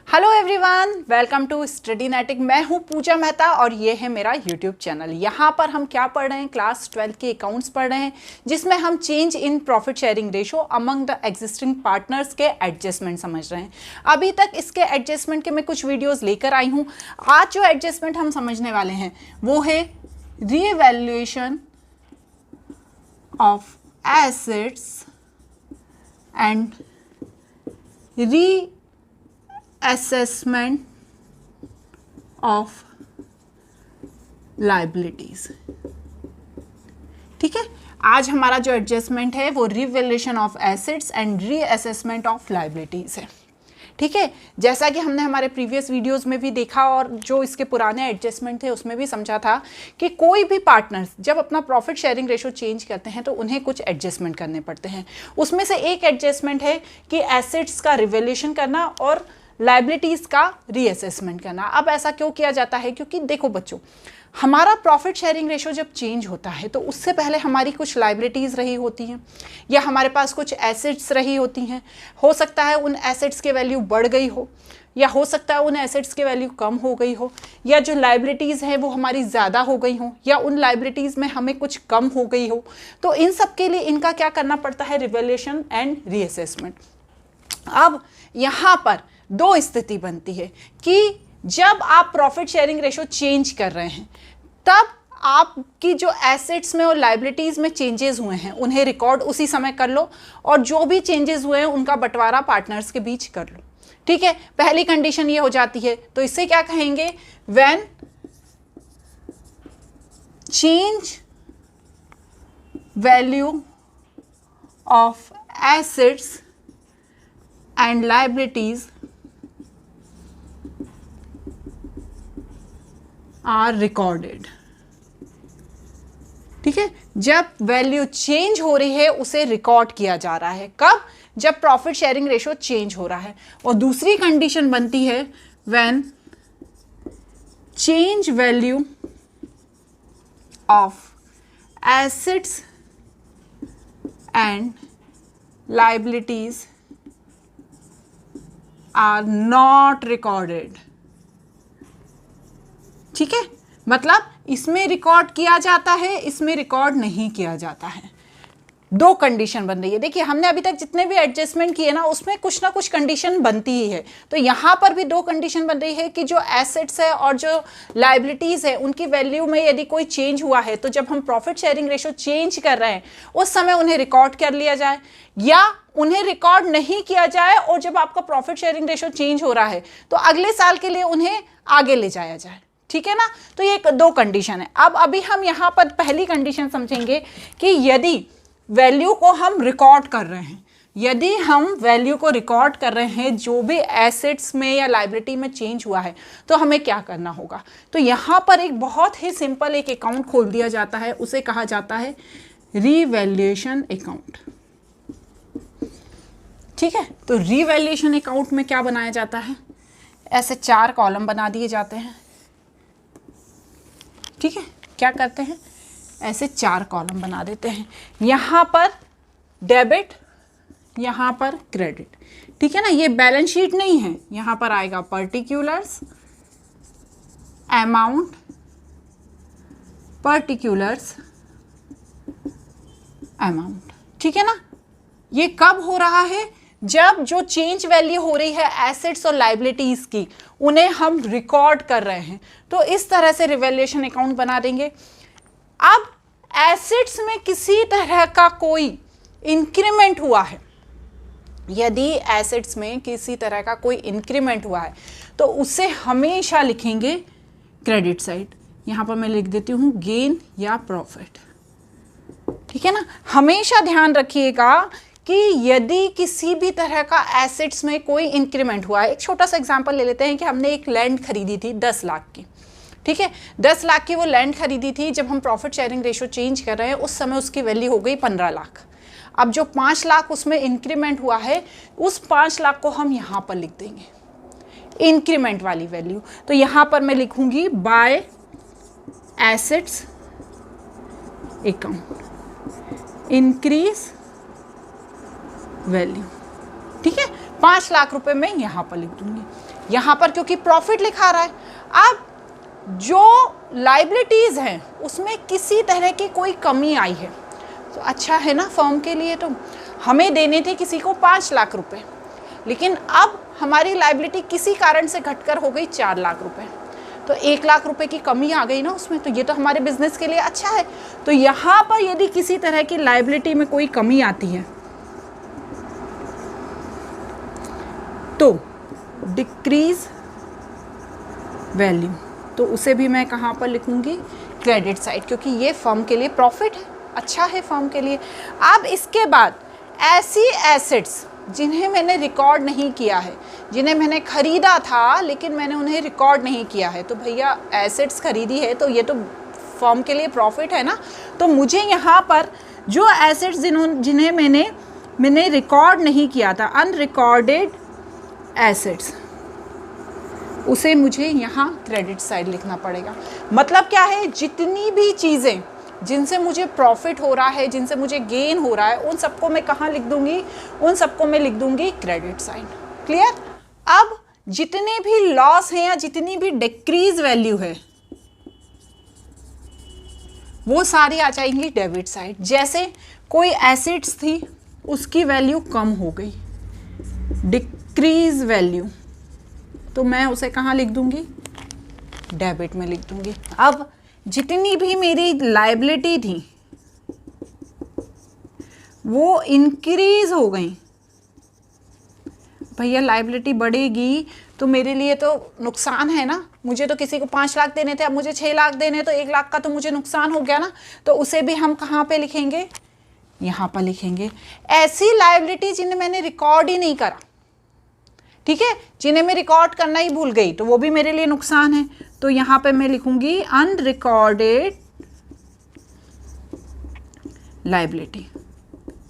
Hello everyone, welcome to Studynetic. मैं हूं पूजा मेहता और ये है मेरा यूट्यूब चैनल। यहाँ पर हम क्या पढ़ रहे हैं? क्लास 12 के अकाउंट्स पढ़ रहे हैं, जिसमें हम change in profit sharing ratio among the existing partners के एडजस्टमेंट समझ रहे हैं। अभी तक इसके एडजस्टमेंट के मैं कुछ वीडियोज़ लेकर आई हूँ। आज जो एडजस्टमेंट हम समझने वाले हैं वो है revaluation of assets and assessment of liabilities। ठीक है, आज हमारा जो एडजस्टमेंट है वो revaluation of assets and reassessment of liabilities है। ठीक है, जैसा कि हमने हमारे प्रीवियस वीडियोस में भी देखा और जो इसके पुराने एडजस्टमेंट थे उसमें भी समझा था कि कोई भी पार्टनर्स जब अपना प्रॉफिट शेयरिंग रेशो चेंज करते हैं तो उन्हें कुछ एडजस्टमेंट करने पड़ते हैं। उसमें से एक एडजस्टमेंट है कि एसेट्स का रिवैल्यूएशन करना और लाइबिलिटीज का रीअसेसमेंट करना। अब ऐसा क्यों किया जाता है? क्योंकि देखो बच्चों, हमारा प्रॉफिट शेयरिंग रेशो जब चेंज होता है तो उससे पहले हमारी कुछ लाइबिलिटीज़ रही होती हैं या हमारे पास कुछ एसेट्स रही होती हैं। हो सकता है उन एसेट्स की वैल्यू बढ़ गई हो या हो सकता है उन एसेट्स की वैल्यू कम हो गई हो, या जो लाइबिलिटीज़ हैं वो हमारी ज़्यादा हो गई हो या उन लाइबिलिटीज़ में हमें कुछ कम हो गई हो। तो इन सब के लिए इनका क्या करना पड़ता है? Revaluation and reassessment. अब यहाँ पर दो स्थिति बनती है कि जब आप प्रॉफिट शेयरिंग रेशो चेंज कर रहे हैं तब आपकी जो एसेट्स में और लाइबिलिटीज़ में चेंजेस हुए हैं उन्हें रिकॉर्ड उसी समय कर लो और जो भी चेंजेस हुए हैं उनका बंटवारा पार्टनर्स के बीच कर लो। ठीक है, पहली कंडीशन ये हो जाती है। तो इससे क्या कहेंगे? When change value of assets and liabilities are recorded. ठीक है, जब वैल्यू चेंज हो रही है उसे रिकॉर्ड किया जा रहा है। कब? जब प्रॉफिट शेयरिंग रेशो चेंज हो रहा है। और दूसरी कंडीशन बनती है when change value of assets and liabilities are not recorded. ठीक है, मतलब इसमें रिकॉर्ड किया जाता है, इसमें रिकॉर्ड नहीं किया जाता है। दो कंडीशन बन रही है। देखिए, हमने अभी तक जितने भी एडजस्टमेंट किए ना उसमें कुछ ना कुछ कंडीशन बनती ही है। तो यहाँ पर भी दो कंडीशन बन रही है कि जो एसेट्स है और जो लाइबिलिटीज है उनकी वैल्यू में यदि कोई चेंज हुआ है तो जब हम प्रॉफिट शेयरिंग रेशो चेंज कर रहे हैं उस समय उन्हें रिकॉर्ड कर लिया जाए, या उन्हें रिकॉर्ड नहीं किया जाए और जब आपका प्रॉफिट शेयरिंग रेशो चेंज हो रहा है तो अगले साल के लिए उन्हें आगे ले जाया जाए। ठीक है ना, तो ये दो कंडीशन है। अब अभी हम यहाँ पर पहली कंडीशन समझेंगे कि यदि वैल्यू को हम रिकॉर्ड कर रहे हैं, यदि हम वैल्यू को रिकॉर्ड कर रहे हैं जो भी एसेट्स में या लाइबिलिटी में चेंज हुआ है तो हमें क्या करना होगा? तो यहाँ पर एक बहुत ही सिंपल एक अकाउंट खोल दिया जाता है, उसे कहा जाता है रीवैल्यूएशन अकाउंट। ठीक है, तो रीवैल्यूएशन अकाउंट में क्या बनाया जाता है? ऐसे 4 कॉलम बना दिए जाते हैं। ठीक है, क्या करते हैं? ऐसे 4 कॉलम बना देते हैं। यहाँ पर डेबिट, यहाँ पर क्रेडिट। ठीक है ना, ये बैलेंस शीट नहीं है। यहाँ पर आएगा पर्टिकुलर्स, अमाउंट, पर्टिकुलर्स, अमाउंट। ठीक है ना, ये कब हो रहा है? जब जो चेंज वैल्यू हो रही है एसेट्स और लाइबिलिटीज की उन्हें हम रिकॉर्ड कर रहे हैं। तो इस तरह से रिवैल्यूएशन अकाउंट बना देंगे। अब एसेट्स में किसी तरह का कोई इंक्रीमेंट हुआ है, यदि एसेट्स में किसी तरह का कोई इंक्रीमेंट हुआ है तो उसे हमेशा लिखेंगे क्रेडिट साइड। यहाँ पर मैं लिख देती हूँ गेन या प्रॉफिट। ठीक है ना, हमेशा ध्यान रखिएगा कि यदि किसी भी तरह का एसेट्स में कोई इंक्रीमेंट हुआ है। एक छोटा सा एग्जांपल ले लेते हैं कि हमने एक लैंड खरीदी थी 10 लाख की। ठीक है, 10 लाख की वो लैंड खरीदी थी। जब हम प्रॉफिट शेयरिंग रेशो चेंज कर रहे हैं उस समय उसकी वैल्यू हो गई 15 लाख। अब जो 5 लाख उसमें इंक्रीमेंट हुआ है उस 5 लाख को हम यहाँ पर लिख देंगे इंक्रीमेंट वाली वैल्यू। तो यहाँ पर मैं लिखूंगी by assets account increase value. ठीक है, 5 लाख रुपए मैं यहाँ पर लिख दूंगी। यहाँ पर क्योंकि प्रॉफिट लिखा रहा है, अब जो लाइबिलिटीज़ हैं उसमें किसी तरह की कोई कमी आई है तो अच्छा है ना फर्म के लिए। तो हमें देने थे किसी को 5 लाख रुपए, लेकिन अब हमारी लाइबिलिटी किसी कारण से घटकर हो गई 4 लाख रुपए, तो 1 लाख रुपए की कमी आ गई ना उसमें, तो ये तो हमारे बिजनेस के लिए अच्छा है। तो यहाँ पर यदि किसी तरह की लाइबिलिटी में कोई कमी आती है तो डिक्रीज वैल्यू, तो उसे भी मैं कहाँ पर लिखूँगी, क्रेडिट साइड, क्योंकि ये फर्म के लिए प्रॉफिट है, अच्छा है फर्म के लिए। अब इसके बाद ऐसी एसेट्स जिन्हें मैंने रिकॉर्ड नहीं किया है, जिन्हें मैंने खरीदा था लेकिन मैंने उन्हें रिकॉर्ड नहीं किया है, तो भैया एसेट्स खरीदी है तो ये तो फर्म के लिए प्रॉफिट है ना। तो मुझे यहाँ पर जो एसेट्स जिन्हें मैंने रिकॉर्ड नहीं किया था, अनरिकॉर्डेड एसेट्स, उसे मुझे यहाँ क्रेडिट साइड लिखना पड़ेगा। मतलब क्या है, जितनी भी चीज़ें जिनसे मुझे प्रॉफिट हो रहा है, जिनसे मुझे गेन हो रहा है, उन सबको मैं कहाँ लिख दूंगी, उन सबको मैं लिख दूंगी क्रेडिट साइड। क्लियर। अब जितने भी लॉस हैं या जितनी भी डिक्रीज वैल्यू है वो सारी आ जाएंगी डेबिट साइड। जैसे कोई एसेट्स थी उसकी वैल्यू कम हो गई, डिक्रीज वैल्यू, तो मैं उसे कहाँ लिख दूंगी, डेबिट में लिख दूंगी। अब जितनी भी मेरी लायबिलिटी थी वो इंक्रीज हो गई, भैया लायबिलिटी बढ़ेगी तो मेरे लिए तो नुकसान है ना, मुझे तो किसी को 5 लाख देने थे, अब मुझे 6 लाख देने, तो 1 लाख का तो मुझे नुकसान हो गया ना। तो उसे भी हम कहाँ पे लिखेंगे, यहाँ पर लिखेंगे। ऐसी लायबिलिटी जिन्हें मैंने रिकॉर्ड ही नहीं करा, ठीक है, जिन्हें मैं रिकॉर्ड करना ही भूल गई, तो वो भी मेरे लिए नुकसान है, तो यहाँ पे मैं लिखूंगी अनरिकॉर्डेड लायबिलिटी।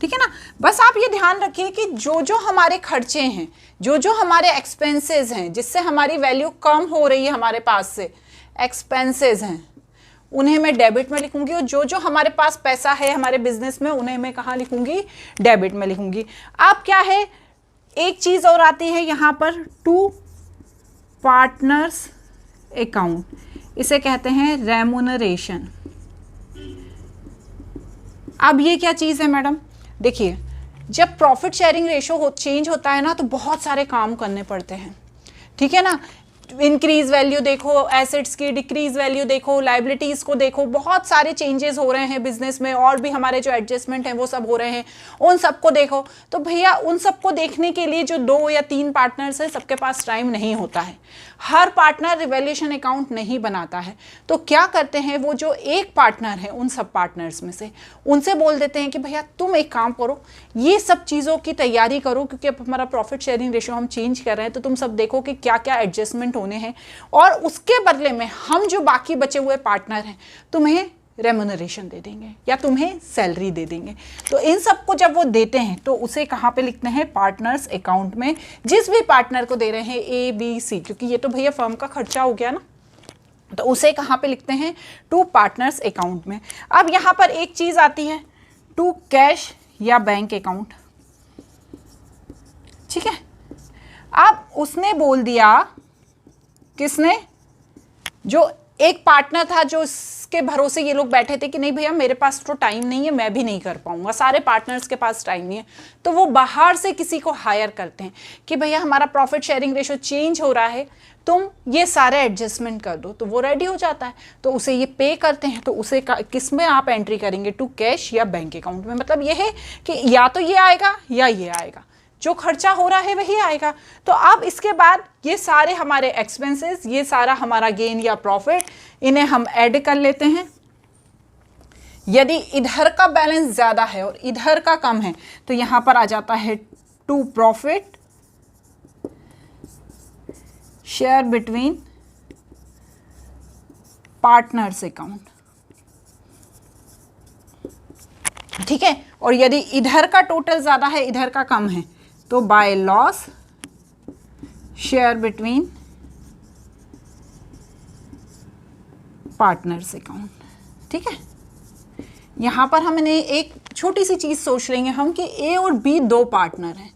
ठीक है ना। बस आप ये ध्यान रखिए कि जो जो हमारे खर्चे हैं, जो जो हमारे एक्सपेंसेस हैं, जिससे हमारी वैल्यू कम हो रही है हमारे पास से, एक्सपेंसेस हैं, उन्हें मैं डेबिट में लिखूंगी, और जो जो हमारे पास पैसा है हमारे बिजनेस में उन्हें मैं कहाँ लिखूंगी, डेबिट में लिखूंगी। अब क्या है, एक चीज और आती है यहाँ पर, टू पार्टनर्स अकाउंट, इसे कहते हैं रेमुनरेशन। अब ये क्या चीज है मैडम, देखिए जब प्रॉफिट शेयरिंग रेशो चेंज होता है ना तो बहुत सारे काम करने पड़ते हैं, ठीक है ना। इंक्रीज वैल्यू देखो एसेट्स की, डिक्रीज वैल्यू देखो, लाइबिलिटीज़ को देखो, बहुत सारे चेंजेस हो रहे हैं बिजनेस में, और भी हमारे जो एडजस्टमेंट हैं वो सब हो रहे हैं, उन सबको देखो। तो भैया उन सबको देखने के लिए जो 2 या 3 पार्टनर्स हैं सबके पास टाइम नहीं होता है, हर पार्टनर रिवैल्यूएशन अकाउंट नहीं बनाता है। तो क्या करते हैं, वो जो एक पार्टनर है उन सब पार्टनर्स में से उनसे बोल देते हैं कि भैया तुम एक काम करो, ये सब चीज़ों की तैयारी करो, क्योंकि अब हमारा प्रॉफिट शेयरिंग रेशो हम चेंज कर रहे हैं, तो तुम सब देखो कि क्या क्या एडजस्टमेंट होने हैं, और उसके बदले में हम जो बाकी बचे हुए पार्टनर हैं तुम्हें रेम्यूनरेशन दे देंगे या तुम्हें सैलरी दे देंगे। तो इन सबको जब वो देते हैं तो उसे कहाँ पे लिखते हैं, पार्टनर्स अकाउंट में। जिस भी पार्टनर को दे रहे हैं A B C, क्योंकि ये तो भैया फर्म का खर्चा हो गया ना, तो उसे कहाँ पे लिखते हैं, टू पार्टनर्स अकाउंट में। अब यहाँ पर एक चीज आती है, टू कैश या बैंक अकाउंट, ठीक है। अब उसने बोल दिया, किसने, जो एक पार्टनर था जो इसके भरोसे ये लोग बैठे थे कि नहीं भैया मेरे पास तो टाइम नहीं है, मैं भी नहीं कर पाऊंगा, सारे पार्टनर्स के पास टाइम नहीं है, तो वो बाहर से किसी को हायर करते हैं कि भैया हमारा प्रॉफिट शेयरिंग रेशो चेंज हो रहा है, तुम ये सारे एडजस्टमेंट कर दो, तो वो रेडी हो जाता है, तो उसे ये पे करते हैं। तो उसे किस में आप एंट्री करेंगे, टू कैश या बैंक अकाउंट में। मतलब ये है कि या तो ये आएगा या ये आएगा, जो खर्चा हो रहा है वही आएगा। तो अब इसके बाद ये सारे हमारे एक्सपेंसेस, ये सारा हमारा गेन या प्रॉफिट, इन्हें हम ऐड कर लेते हैं। यदि इधर का बैलेंस ज़्यादा है और इधर का कम है तो यहाँ पर आ जाता है to profit share between partners account, ठीक है। और यदि इधर का टोटल ज़्यादा है इधर का कम है तो by loss share between partners account, ठीक है। यहाँ पर हमने एक छोटी सी चीज़ सोच लेंगे हम कि A और B 2 पार्टनर हैं,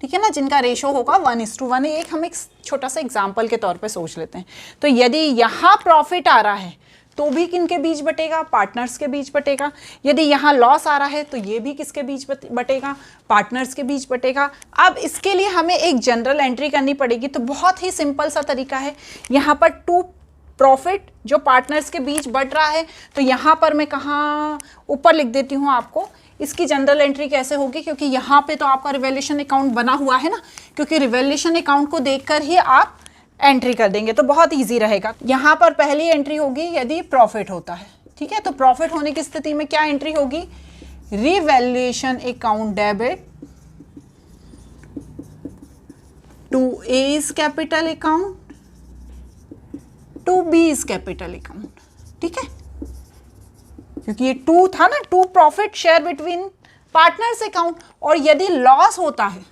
ठीक है ना, जिनका रेशो होगा 1:1। एक हम एक छोटा सा एग्जाम्पल के तौर पे सोच लेते हैं। तो यदि यहाँ प्रॉफिट आ रहा है तो भी किनके बीच बटेगा, पार्टनर्स के बीच बटेगा। यदि यहाँ लॉस आ रहा है तो ये भी किसके बीच बटेगा, पार्टनर्स के बीच बटेगा। अब इसके लिए हमें एक जनरल एंट्री करनी पड़ेगी। तो बहुत ही सिंपल सा तरीका है, यहाँ पर टू प्रॉफिट जो पार्टनर्स के बीच बढ़ रहा है, तो यहाँ पर मैं कहाँ ऊपर लिख देती हूँ आपको। इसकी जनरल एंट्री कैसे होगी, क्योंकि यहाँ पे तो आपका रिवैल्यूएशन अकाउंट बना हुआ है ना, क्योंकि रिवैल्यूएशन अकाउंट को देखकर ही आप एंट्री कर देंगे, तो बहुत इजी रहेगा। यहाँ पर पहली एंट्री होगी यदि प्रॉफिट होता है, ठीक है। तो प्रॉफिट होने की स्थिति में क्या एंट्री होगी, revaluation account debit to A's capital account to B's capital account, ठीक है। क्योंकि ये टू था ना, to profit share between partners account. और यदि लॉस होता है,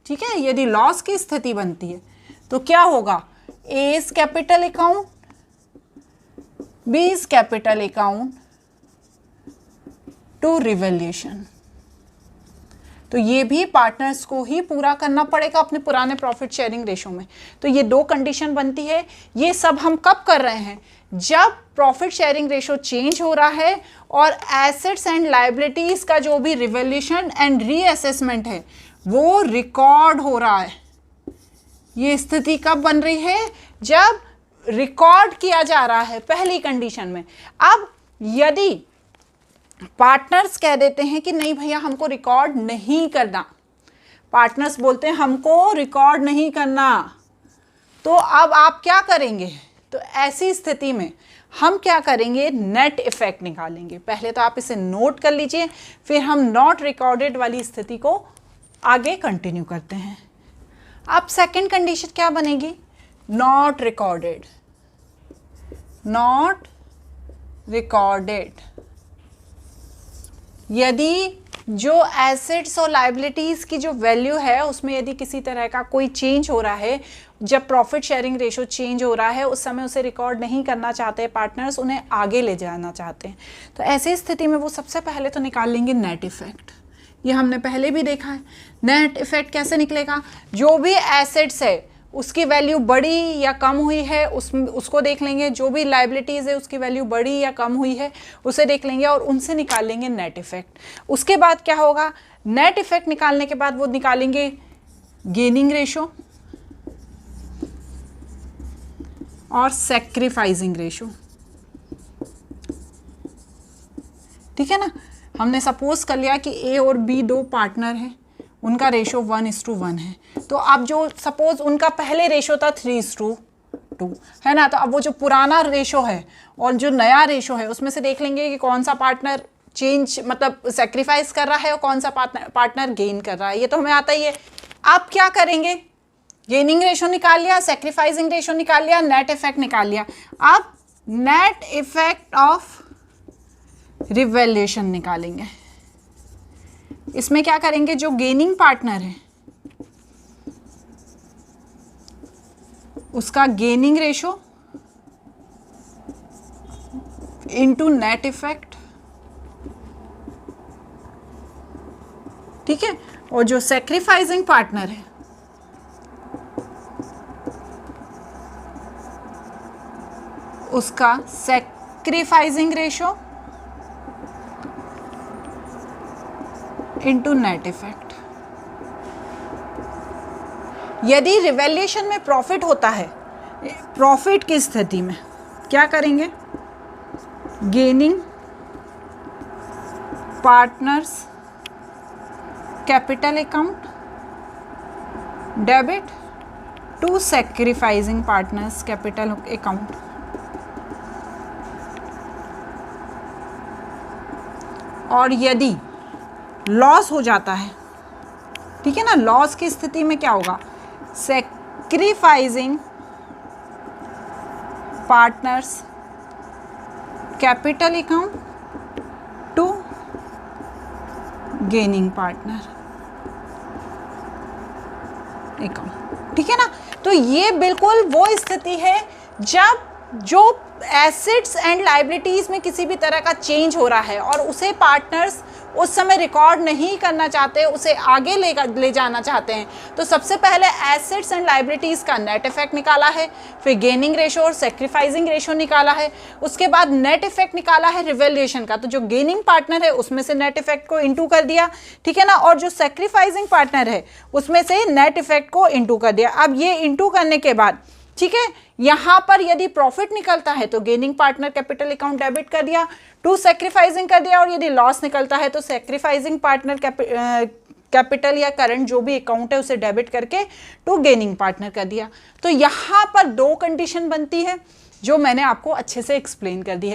ठीक है, यदि लॉस की स्थिति बनती है तो क्या होगा, A's capital account B's capital account to revaluation. तो ये भी पार्टनर्स को ही पूरा करना पड़ेगा अपने पुराने प्रॉफिट शेयरिंग रेशो में। तो ये दो कंडीशन बनती है। ये सब हम कब कर रहे हैं, जब प्रॉफिट शेयरिंग रेशो चेंज हो रहा है और एसेट्स एंड लायबिलिटीज का जो भी रिवैल्यूएशन एंड रीअसेसमेंट है वो रिकॉर्ड हो रहा है। ये स्थिति कब बन रही है, जब रिकॉर्ड किया जा रहा है पहली कंडीशन में। अब यदि पार्टनर्स कह देते हैं कि नहीं भैया हमको रिकॉर्ड नहीं करना, पार्टनर्स बोलते हैं हमको रिकॉर्ड नहीं करना, तो अब आप क्या करेंगे, तो ऐसी स्थिति में हम क्या करेंगे, नेट इफेक्ट निकालेंगे। पहले तो आप इसे नोट कर लीजिए, फिर हम नॉट रिकॉर्डेड वाली स्थिति को आगे कंटिन्यू करते हैं। अब सेकंड कंडीशन क्या बनेगी, नॉट रिकॉर्डेड, नॉट रिकॉर्डेड। यदि जो एसेट्स और लायबिलिटीज़ की जो वैल्यू है उसमें यदि किसी तरह का कोई चेंज हो रहा है, जब प्रॉफिट शेयरिंग रेशो चेंज हो रहा है उस समय उसे रिकॉर्ड नहीं करना चाहते पार्टनर्स, उन्हें आगे ले जाना चाहते हैं, तो ऐसी स्थिति में वो सबसे पहले तो निकाल लेंगे नेट इफेक्ट। ये हमने पहले भी देखा है। नेट इफेक्ट कैसे निकलेगा, जो भी एसेट्स है उसकी वैल्यू बढ़ी या कम हुई है उसको देख लेंगे, जो भी लायबिलिटीज़ है उसकी वैल्यू बढ़ी या कम हुई है उसे देख लेंगे और उनसे निकाल लेंगे नेट इफेक्ट। उसके बाद क्या होगा, नेट इफेक्ट निकालने के बाद वो निकालेंगे गेनिंग रेशो और सैक्रिफाइसिंग रेशो, ठीक है ना। हमने सपोज कर लिया कि ए और बी दो पार्टनर हैं, उनका रेशो 1:1 है। तो अब जो सपोज उनका पहले रेशो था 3:2 है ना, तो अब वो जो पुराना रेशो है और जो नया रेशो है उसमें से देख लेंगे कि कौन सा पार्टनर चेंज मतलब सेक्रीफाइस कर रहा है और कौन सा पार्टनर गेन कर रहा है। ये तो हमें आता ही है। अब क्या करेंगे, गेनिंग रेशो निकाल लिया, सेक्रीफाइसिंग रेशो निकाल लिया, नेट इफेक्ट निकाल लिया। अब नेट इफेक्ट ऑफ रिवैल्यूएशन निकालेंगे। इसमें क्या करेंगे, जो गेनिंग पार्टनर है उसका gaining ratio into net effect, ठीक है, और जो सैक्रिफाइसिंग पार्टनर है उसका sacrificing ratio into net effect. यदि रिवैल्यूएशन में प्रॉफिट होता है, प्रॉफिट की स्थिति में क्या करेंगे, gaining partners capital account debit to sacrificing partners capital account. और यदि लॉस हो जाता है, ठीक है ना, लॉस की स्थिति में क्या होगा, sacrificing partners capital account to gaining partner account, ठीक है ना। तो ये बिल्कुल वो स्थिति है जब जो एसेट्स एंड लायबिलिटीज़ में किसी भी तरह का चेंज हो रहा है और उसे पार्टनर्स उस समय रिकॉर्ड नहीं करना चाहते, उसे आगे ले जाना चाहते हैं, तो सबसे पहले एसेट्स एंड लायबिलिटीज़ का नेट इफेक्ट निकाला है, फिर गेनिंग रेशो और सेक्रीफाइसिंग रेशो निकाला है, उसके बाद नेट इफेक्ट निकाला है रिवैल्यूएशन का, तो जो गेनिंग पार्टनर है उसमें से नेट इफेक्ट को इंटू कर दिया, ठीक है ना, और जो सेक्रीफाइसिंग पार्टनर है उसमें से नेट इफेक्ट को इंटू कर दिया। अब ये इंटू करने के बाद, ठीक है, यहां पर यदि प्रॉफिट निकलता है तो gaining partner capital account debit कर दिया, टू सेक्रीफाइसिंग कर दिया, और यदि लॉस निकलता है तो सेक्रीफाइसिंग पार्टनर कैपिटल या करंट जो भी अकाउंट है उसे डेबिट करके टू गेनिंग पार्टनर कर दिया। तो यहां पर दो कंडीशन बनती है जो मैंने आपको अच्छे से एक्सप्लेन कर दी है।